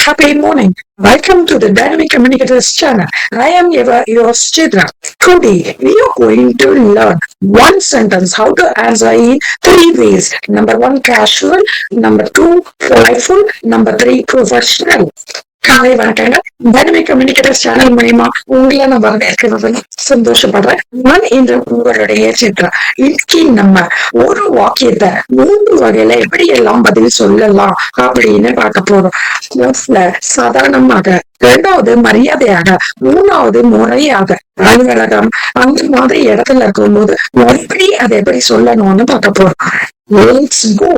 Happy morning. Welcome to the Dynamic Communicators channel. I am your Chitra. Today, we are going to learn one sentence how to answer in three ways. Number one, casual. Number two, playful. Number three, professional. காலை வணக்கங்க. Dynamic communicators channel மூலியமா உங்களை நான் வரவேற்கிறதுல சந்தோஷப்படுறேன். நான் இன்று உங்களுடைய சித்ரா. இன்னைக்கு நம்ம ஒரு வாக்கியத்தை 3 வகையில எப்படி எல்லாம் பதில் சொல்லலாம் அப்படின்னு பார்க்க போறோம். சாதாரணமாக, இரண்டாவது மரியாதையாக, மூணாவது முறையாக, அலுவலகம் அந்த மாதிரி இடத்துல இருக்கும்போது எப்படி அதை எப்படி சொல்லணும்னு பார்க்க போறோம். Let's go.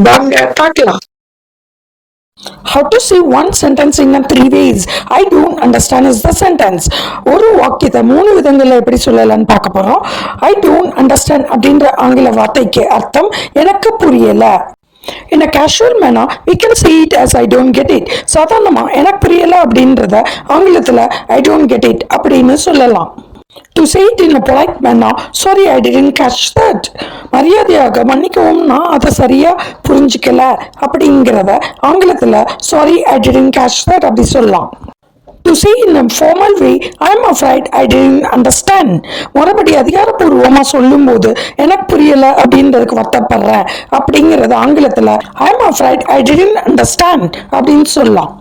வாங்க பார்க்கலாம். How to say one sentence in 3 ways. I don't understand is the sentence. ஒரு வாக்கியத்தை 3 விதங்கள்ல எப்படி சொல்லலாம்னு பார்க்க போறோம். I don't understand அப்படின்ற ஆங்கில வார்த்தைக்கு அர்த்தம் எனக்கு புரியல. In a casual manner, we can say it as I don't get it. சாதாரணமா எனக்கு புரியல அப்படின்றத ஆங்கிலத்துல I don't get it அப்படின்னு சொல்லலாம். To say it in a polite manner, sorry I didn't catch that. மரியாதையாக மன்னிக்கவும் நான் அதை சரியா புரிஞ்சுக்கல அப்படிங்கிறத ஆங்கிலத்துல sorry I didn't catch that அப்படி சொல்லலாம். To say in a formal way, I'm afraid I didn't understand. மறுபடி அதிகாரப்பூர்வமா சொல்லும் போது எனக்கு புரியல அப்படின்றதுக்கு வருத்தப்படுறேன் அப்படிங்கறது ஆங்கிலத்துல I'm afraid I didn't understand அப்படின்னு சொல்லலாம்.